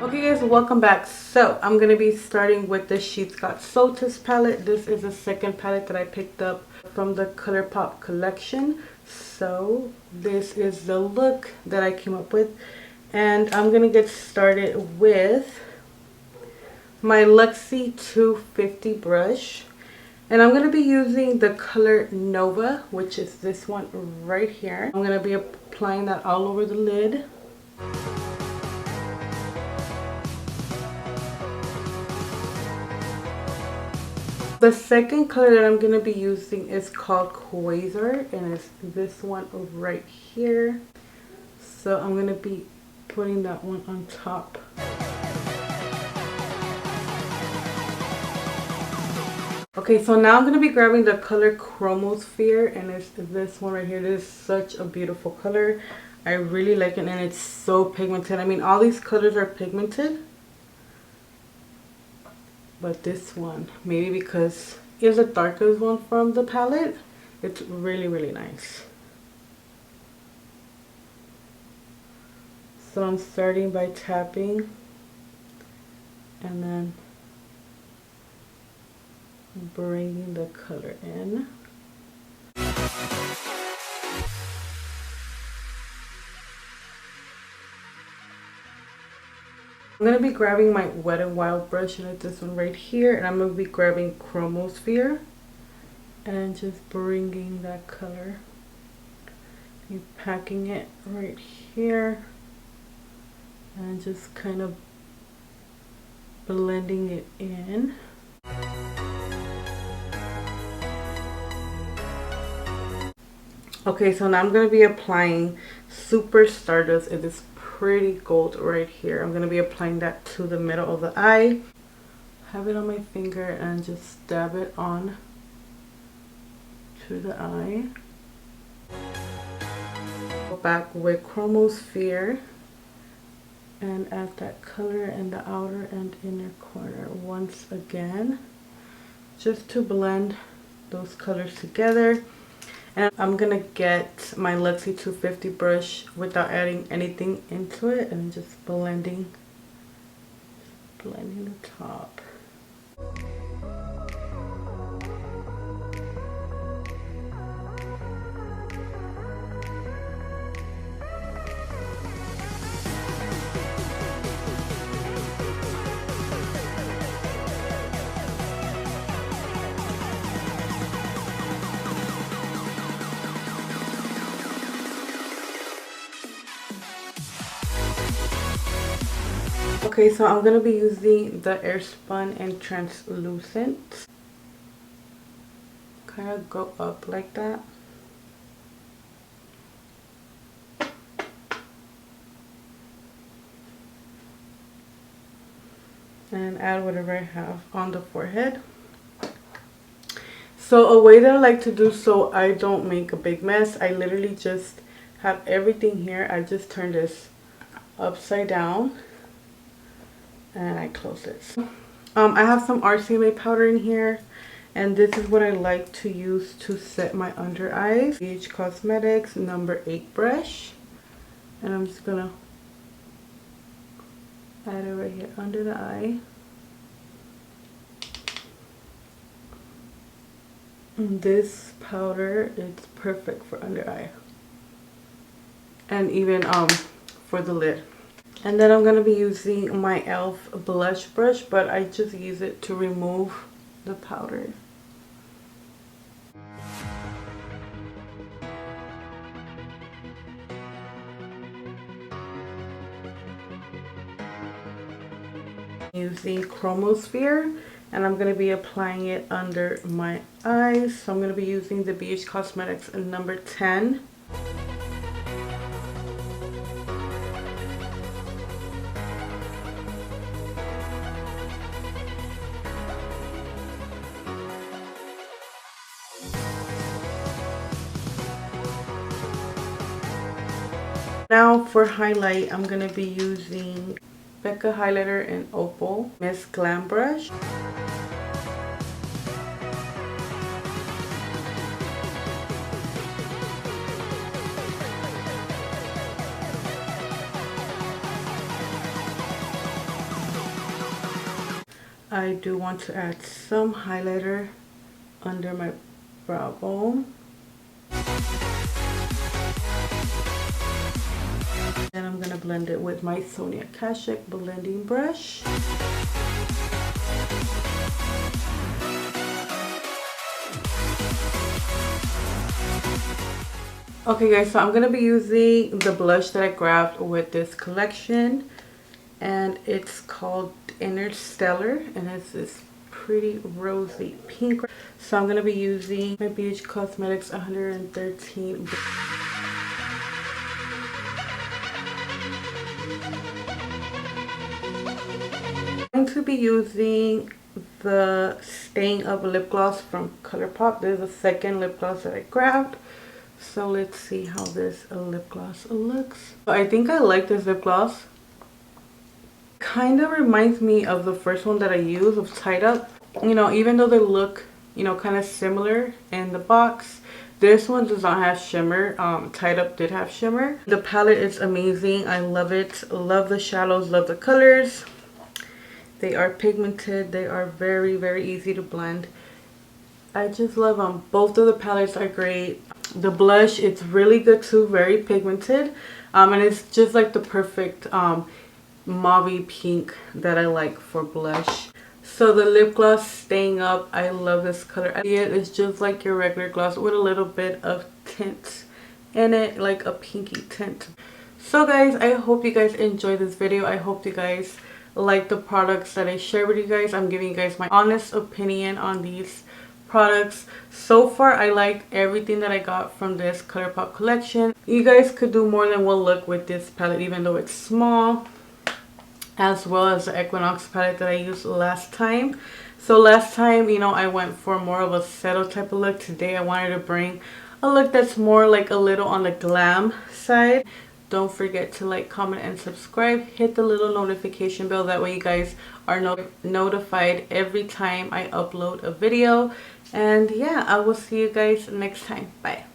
Okay guys, welcome back. So I'm going to be starting with the She's Got Solstice palette. This is the second palette that I picked up from the ColourPop collection. So this is the look that I came up with. And I'm going to get started with my Luxie 250 brush. And I'm going to be using the color Nova, which is this one right here. I'm going to be applying that all over the lid. The second color that I'm going to be using is called Quasar, and it's this one right here. So I'm going to be putting that one on top. Okay, so now I'm going to be grabbing the color Chromosphere, and it's this one right here. This is such a beautiful color. I really like it, and it's so pigmented. I mean, all these colors are pigmented. But this one, maybe because it's the darkest one from the palette, it's really, really nice. So I'm starting by tapping and then bringing the color in. I'm going to be grabbing my Wet n Wild brush, and it's this one right here, and I'm going to be grabbing Chromosphere and just bringing that color and packing it right here and just kind of blending it in. Okay, so now I'm going to be applying Super Stardust. It is pretty gold right here. I'm going to be applying that to the middle of the eye. Have it on my finger and just dab it on to the eye. Go back with Chromosphere and add that color in the outer and inner corner once again, just to blend those colors together. And I'm gonna get my Luxie 250 brush without adding anything into it and just blending the top. Okay, so I'm going to be using the Airspun and Translucent. Kind of go up like that. And add whatever I have on the forehead. So a way that I like to do so I don't make a big mess, I literally just have everything here. I just turn this upside down and I close this. I have some RCMA powder in here, and this is what I like to use to set my under eyes. BH Cosmetics number 8 brush, and I'm just gonna add it right here under the eye. And this powder is perfect for under eye and even for the lid. And then I'm going to be using my e.l.f. blush brush, but I just use it to remove the powder. Using Chromosphere, and I'm going to be applying it under my eyes. So I'm going to be using the BH Cosmetics number 10. Now for highlight, I'm going to be using Becca highlighter in Opal, Miss Glam brush. I do want to add some highlighter under my brow bone. And I'm going to blend it with my Sonia Kashuk blending brush. Okay guys, so I'm going to be using the blush that I grabbed with this collection. And it's called Interstellar. And it's this pretty rosy pink. So I'm going to be using my BH Cosmetics 113. I'm going to be using the Staying Up lip gloss from ColourPop. This is the second lip gloss that I grabbed. So let's see how this lip gloss looks. I think I like this lip gloss. Kind of reminds me of the first one that I used of Tied Up. You know, even though they look, you know, kind of similar in the box, this one does not have shimmer. Tied Up did have shimmer. The palette is amazing. I love it. Love the shadows. Love the colors. They are pigmented. They are very, very easy to blend. I just love them. Both of the palettes are great. The blush, it's really good too. Very pigmented. And it's just like the perfect mauve pink that I like for blush. So the lip gloss Staying Up, I love this color. It's just like your regular gloss with a little bit of tint in it, like a pinky tint. So guys, I hope you guys enjoyed this video. I hope you guys like the products that I share with you guys. I'm giving you guys my honest opinion on these products. So far, I liked everything that I got from this ColourPop collection. You guys could do more than one look with this palette, even though it's small, as well as the Equinox palette that I used last time. So last time, you know, I went for more of a settle type of look. Today I wanted to bring a look that's more like a little on the glam side. Don't forget to like, comment, and subscribe. Hit the little notification bell. That way you guys are notified every time I upload a video. And yeah, I will see you guys next time. Bye.